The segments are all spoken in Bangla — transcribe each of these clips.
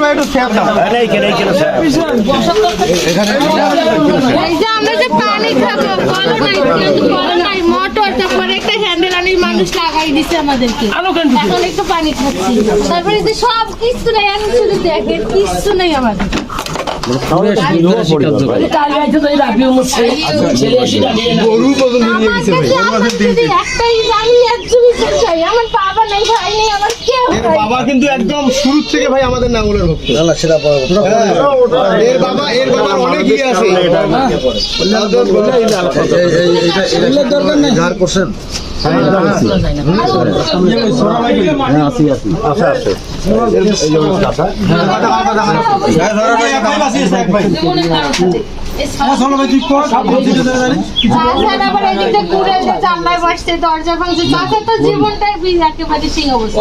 ভাই একটু স্যাপ দাও। এই যে আমরা যে পানি খাবো কল নাই মোটর তারপরে একটা হ্যান্ডেল আনি মানুষ লাগাই দিছে আমাদেরকে এখন একটু পানি খাচ্ছি তারপরে যে সব কিছু নাই আমি শুধু দেখেন কিছু নাই আমাদের আমার বাবা নাই ভাই নেই আমার কেউ বাবা কিন্তু একদম শুরু থেকে ভাই আমাদের নাঙ্গলের ভক্ত। এর বাবার অনেক ইয়ে আছে। দরকার নেই ধার করছেন দরজা ভাঙছে চাচা তো জীবনটাই একেবারে সিং অবস্থা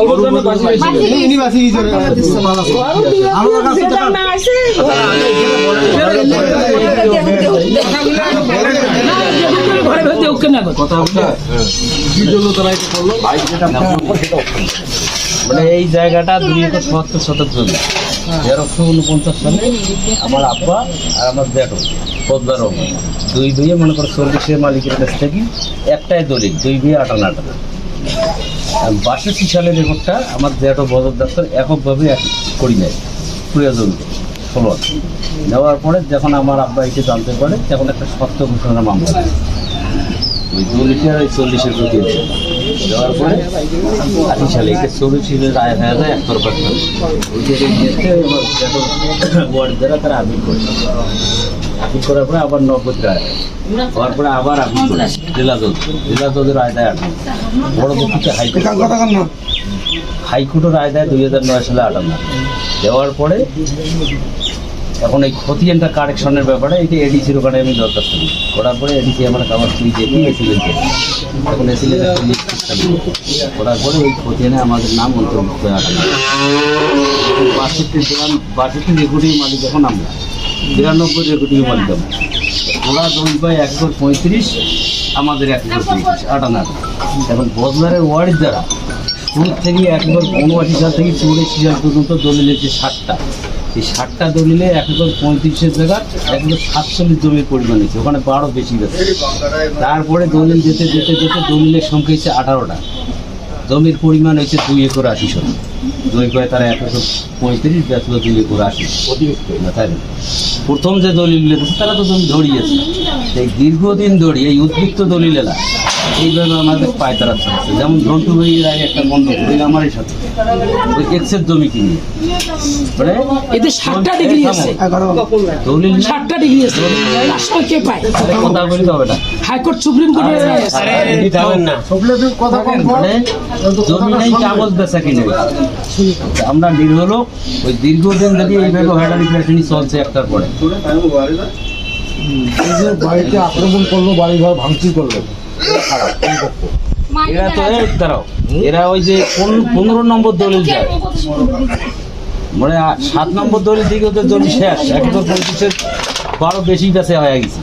মানে এই জায়গাটা 270 শতক জমি 1349 সালে আমার আব্বা আর আমার জ্যাঠো পদ্মার দুই দুইয়ে মনে করো 40 মালিকের কাছ থেকে একটাই দলিল 2 বিয়ে 58 62 সালের রেকর্ডটা আমার জ্যাঠো বদর দপ্তর এককভাবে করি নেয় পুরো জমি 16 নেওয়ার পরে যখন আমার আব্বা এসে জানতে পারে তখন একটা সত্য ঘোষণা মামলা ওই 40 আর 40 প্রতি দেওয়ার পরে 80 সালে এটা 40 রায় হয়ে যায় একতরফা ওই যে ওয়ার্ড দ্বারা তারা আপিল করে আপিল করার পরে আবার 90 রায় হওয়ার পরে আবার আপিল করে জেলা জজ রায় দেয় পরবর্তীতে হাইকোর্টের রায় দেয় 2009 সালে 58 দেওয়ার পরে এখন এই খতিয়ানটা কারেকশনের ব্যাপারে এটা এডিসির ওখানে আমি দরখাস্ত করি করার পরে এডিসি আমার কাগজ তুই দেখি এসিলেন্টে এখন এসিলেন্টে করার পরে ওই খতিয়ানে আমাদের নাম অন্তর্ভুক্ত হয় 62 রেকর্ডিং মালিক এখন আমরা 93 রেকর্ডিং মালিক আমরা ওরা জমি পায় 135 আমাদের 135 এখন বদলারের ওয়ার্ডের দ্বারা শুরু থেকে 179 সাল থেকে 84 সাল পর্যন্ত দলিল হচ্ছে 60টা এই 60টা দলিলে 135 জায়গা 147 জমির পরিমাণ হয়েছে ওখানে 12 বেশি গেছে তারপরে দলিল যেতে দলিলের সংখ্যা হচ্ছে 18টা জমির পরিমাণ হচ্ছে 2 একর 80 শতক দুই কয় তারা 135 বেচল 2 একর 80 তাই প্রথম যে দলিল লেগেছে তারা তো জমি ধরিয়েছে এই দীর্ঘদিন ধরে এই উদ্বৃত্ত দলিল এলা এইভাবে আমাদের পায়তারা চলছে যেমন ধন্টু ভাইয়ের আগে একটা বন্ধ ওই আমারই সাথে ওই এক্সের জমি কিনে মানে এতে 60টা ডিগ্রি আছে দলিল 60টা ডিগ্রি আছে রাষ্ট্র কে পায় কথা বলতে হবে না হাইকোর্ট সুপ্রিম কোর্টে কথা মানে জমি নেই কাগজ বেচা কিনে আমরা নির্ভর ওই দীর্ঘদিন ধরে এইভাবে হয়রানি পেরেশানি চলছে একটার পরে বাড়িতে আক্রমণ করলো বাড়ি ঘর ভাঙচুর করলো এরা তো দাঁড়াও এরা ওই যে 15 নম্বর দলিল যায় মানে 7 নম্বর দলিল দিকে ওদের দলিল শেষ 135 12 বেশি কাছে হয়ে গেছে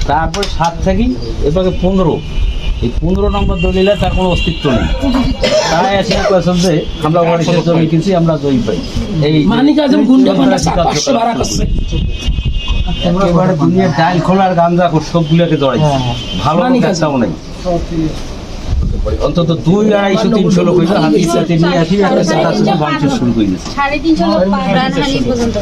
তারপরে 7 থাকি এবারে 15 এই 15 নম্বর দলিলে তার কোনো অস্তিত্ব নেই তাই এসে কোয়েশ্চন যে আমরা ওয়ারিশের জমি কিনছি আমরা জমি পাই এই মানিক আজম গুন্ডা পান্ডা 500 ভাড়া করছে একেবারে দুনিয়ার ডাল খোলার গাঞ্জা সবগুলোকে জড়াইছে ভালো কাজটাও নেই অন্তত 200-250-300 লোক হয়েছে হাতি সাথে নিয়ে আসি একটা চাটা ভাঙচুর শুরু করে দিয়েছে 350 লোক প্রাণহানি পর্যন্ত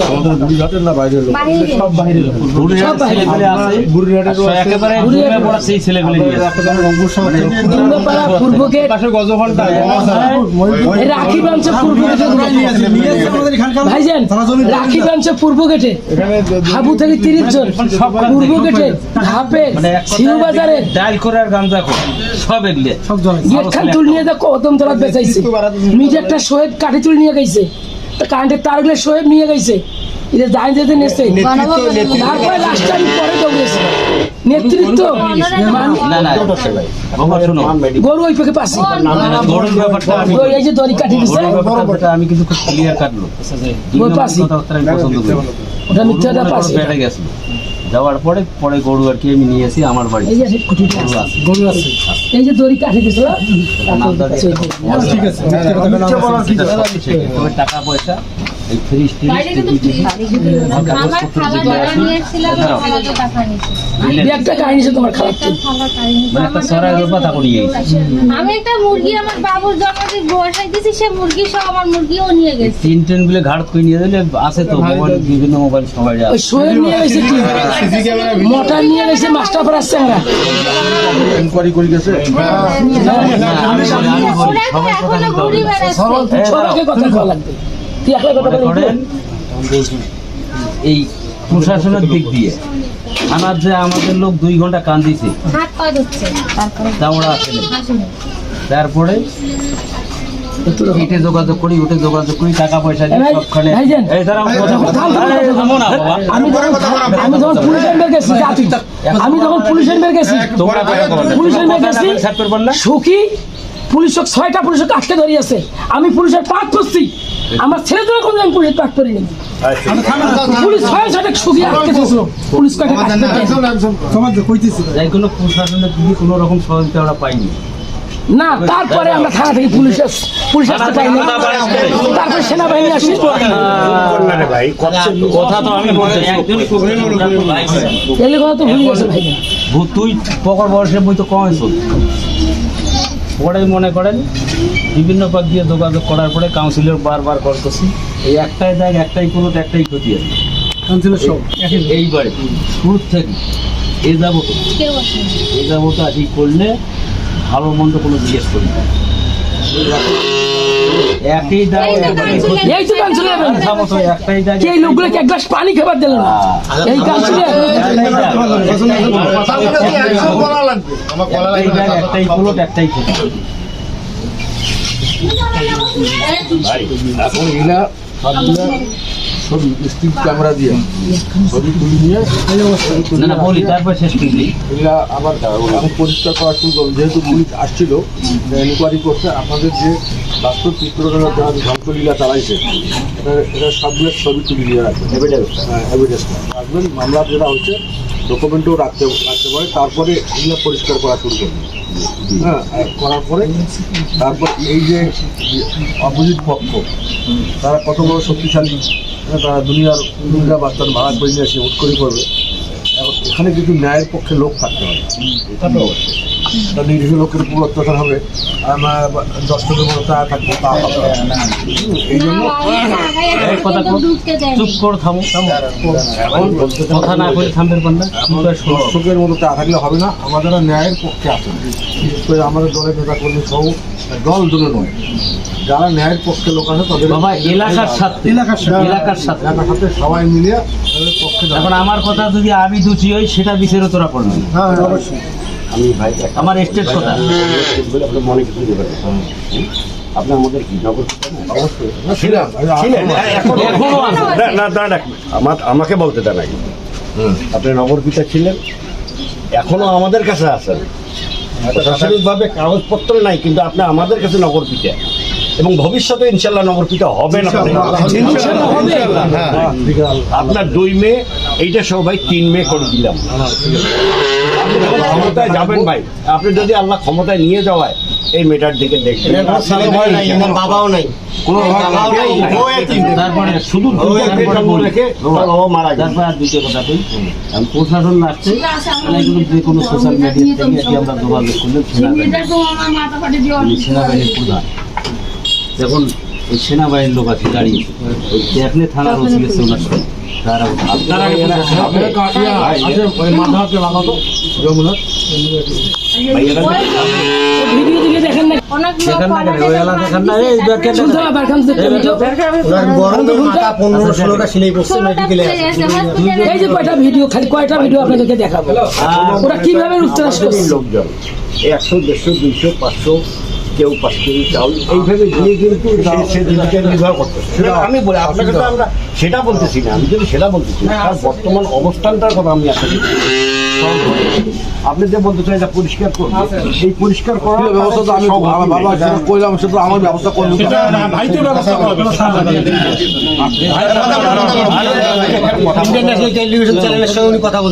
আমাদের বুড়িঘাটের না বাইরের লোক সব বাইরের লোক বুড়িঘাট ছেলেপেলে আছে বুড়িঘাটেরও একেবারে দুর্গা পড়া সেই ছেলেপেলে নিয়ে দুর্গাপাড়া পূর্বকে পাশে গজঘন্টা রাখি বাঞ্চে পূর্ব গেটে ভাইজান রাখি বাঞ্চে পূর্ব গেটে হাবু থেকে 30 জন পূর্ব গেটে ধাপে সিউ বাজারে ডাল করার গাঞ্জা খোর সব এগুলো সব গেট খান তুল নিয়ে যা কদম তলা বেচাইছে মিটারটা শোয়েব কাঠি তুল নিয়ে গেছে কারেন্টের তারগুলো শোয়েব নিয়ে গেছে এটা যাই যেতে নেছে তারপরে লাস্ট টাইম পরে দৌড়েছে নেতৃত্ব না না গরু ওই পেকে পাশে গরুর ব্যাপারটা এই যে দড়ি কাটি দিছে আমি কিন্তু খুব ক্লিয়ার কাটলো ওই পাশে আমি পছন্দ করি ওটা মিথ্যাটা পাশে বেড়ে গেছে যাওয়ার পরে পরে গরু আর কি আমি নিয়ে এসে আমার বাড়ি এই যে আছে খুঁটিটা আছে, গরু আছে, এই যে দড়ি কাটি দিছিল ঠিক আছে তবে টাকা পয়সা এই ফ্রিজ আমার খালা টাকা নিয়েছিলাম, খালা তো টাকা নিয়েছে। একটা কাহিনী আছে তোমার খারাপ তো। খালা টাকা নিয়েছে। মানে একটা সরাই রূপা তা করিয়ে আমি একটা মুরগি আমার বাবুর জন্মদিন বসাই দিয়েছি, সে মুরগি সহ আমার মুরগিও নিয়ে গেছে। তিন ট্রেন গুলো ঘাট করে নিয়ে দিলে আছে তো মোবাইল, বিভিন্ন মোবাইল সবাই ওই শোয়েব নিয়ে গেছে কি সিসি ক্যামেরা মোটর নিয়ে গেছে মাস্টার পাড়ার স্যাংরা ইনকোয়ারি করে গেছে ওরা তো এখনো ঘুরি বেড়াচ্ছে। সবাইকে কথা বলা লাগবে, তুই একলা কথা বলি করেন এই প্রশাসনের দিক দিয়ে থানার যে আমাদের লোক 2 ঘন্টা কান্দিছে, হাত পা ধুচ্ছে, তারপরে তা ওরা আসেনি। আসেনি। তারপরে উঠে যোগাযোগ করি টাকা পয়সা দিয়ে ভাই- সবখানে ভাইজান, এই দাঁড়াও, থাম, থামো না বাবা। আমি যখন পুলিশের বের গেছি আমি যখন পুলিশের বের গেছি তোমরা পুলিশের বের গেছি সাত করবেন না সুখী পুলিশক 6টা পুলিশক আটকে ধরিয়েছে, আমি পুলিশের পাক করছি, আমার ছেলে ধরে কোনো আমি পুলিশের পাক করিনি, পুলিশ 6-6টা সুখী আটকে দিয়েছিল, পুলিশ কয়টা যাই কোনো প্রশাসনের দিকে কোনো রকম সহযোগিতা আমরা পাইনি। না। তারপরে আমরা থানা থেকে পুলিশ আসতে পাইনি, তারপরে সেনাবাহিনী আসে, কথা তো আমি বলছি একজন এলে কথা তো ভুলে গেছে ভাই। তুই পকর বয়সে বই তো কম হয়েছিল। পরে মনে করেন বিভিন্ন পদ দিয়ে যোগাযোগ করার পরে কাউন্সিলর বারবার কল করছি, এই একটাই দাগ, একটাই কোনো একটাই ক্ষতি আছে এইবারে শুরু থেকে এ যাবো কেউ আসেনি। এই যাবো তো আসি করলে ভালো মন্দ কোনো জিজ্ঞেস করি না। একই দাগ এই তো কাউন্সিলর। এই তো কাউন্সিলর থামো তো, একটাই দাগ এই লোকগুলোকে এক গ্লাস পানি খাবার দিল না, এই কাউন্সিলর একটাই পুলট একটাই ক্ষতি। এখন এগুলা সবগুলা ছবি স্টিক ক্যামেরা দিয়ে ছবি তুলে নিয়ে না না বলি তারপর শেষ করলি। এগুলা আবার আমি পরিষ্কার করা শুরু করবো, যেহেতু পুলিশ আসছিল এনকোয়ারি করতে, আপনাদের যে বাস্তব চিত্রগুলো যারা ধ্বংসলীলা চালাইছে এটা সবগুলো ছবি তুলে নিয়ে রাখবেন, এভিডেন্সটা রাখবেন, মামলার যেটা হচ্ছে ডকুমেন্টও রাখতে পারে, তারপরে এগুলো পরিষ্কার করা শুরু করবেন। হ্যাঁ, করার পরে তারপর এই যে অপোজিট পক্ষ তারা কত বড় শক্তিশালী, তারা দুনিয়া বাচ্চার ভাড়া করে নিয়ে এসে উৎকরি করবে। এখন এখানে কিছু ন্যায়ের পক্ষে লোক থাকতে হবে, তার নির্দিষ্ট লোকের উপর অত্যাচার হবে, আর 10 টাকার মতো টাকা থাকবে তা হবে না। এই জন্য এক কথা কর, ঢুকতে দেয়। চুপ করে থামো। এখন কথা না বলে থামবেন পান্না। দর্শকের মতো টাকা থাকলে হবে না, আমাদের ন্যায়ের পক্ষে আছে, বিশেষ করে আমাদের দলের নেতা কর্মী সহ দল দলে নয়, যারা ন্যায়ের পক্ষে লোক আছে তাদের বাবা এলাকার সাথে এলাকার সাথে সাথে সবাই মিলিয়ে তাদের পক্ষে এখন আমার কথা যদি আমি দুচি হই সেটা বিচারও তোরা করবেন। হ্যাঁ অবশ্যই। আমি ভাই আমার স্টেট কথা আপনার মনে কিছু দেবেন আপনি আমাদের কি নগর অবশ্যই ছিলাম এখনো আছে। আমাকে বলতে দেন আগে আপনি নগর পিতা ছিলেন, এখনো আমাদের কাছে আছেন, প্রশাসনিকভাবে কাগজপত্র নাই কিন্তু আপনি আমাদের কাছে নগর পিতা, এবং ভবিষ্যতে ইনশাল্লাহ নগর পিতা হবেন। আপনার 2 মে এইটা সহ ভাই 3 মে করে দিলাম। আপনি যখন ক্ষমতায় যাবেন ভাই, আপনি যদি আল্লাহ ক্ষমতায় নিয়ে যাওয়ায় এই মেটার দিকে দেখবেন, বাবাও নাই, কোনো তারপরে শুধু রেখে তার বাবা মারা গেছে। তারপর আর দ্বিতীয় কথা বলি, এখন প্রশাসন লাগছে এগুলো যে কোনো সোশ্যাল মিডিয়া থেকে এটি আমরা যোগাযোগ করলে সেনাবাহিনীর প্রধান, যখন ওই সেনাবাহিনীর লোক আছে দাঁড়িয়ে ওই দেখলে থানার ওসি গেছে ওনার সাথে, তারা মাথা হাতে লাগাতো যমুনাথ ভিডিও দিকে দেখেন না, অনেক লোক দেখেন না কেন? ওই এলাকা দেখেন না, এই দেখেন না। শুনতে হবে এখন দেখতে ভিডিও, মাথা 15-16টা সিলাই করছে মেডিকেলে এই যে কয়টা ভিডিও, খালি কয়টা ভিডিও আপনাদেরকে দেখাবো ওরা কিভাবে উত্তরাস করছে। লোকজন 100, 150, 200, 500 কেউ 5 কেজি চাউল এইভাবে দিয়ে কিন্তু সে জীবিকা নির্বাহ করতেছে। আমি বলি আপনাকে তো আমরা সেটা বলতেছি না, আমি যদি সেটা বলতেছি তার বর্তমান অবস্থানটার কথা আমি আপনাকে আপনি যে বলতে চাই এটা পরিষ্কার করবো, এই পরিষ্কার করার ব্যবস্থা তো আমি বাবা যেটা কইলাম সেটা আমার ব্যবস্থা করবো, ভাইতে ব্যবস্থা করবে ইন্টারন্যাশনাল টেলিভিশন চ্যানেলের সঙ্গে উনি কথা বলছেন।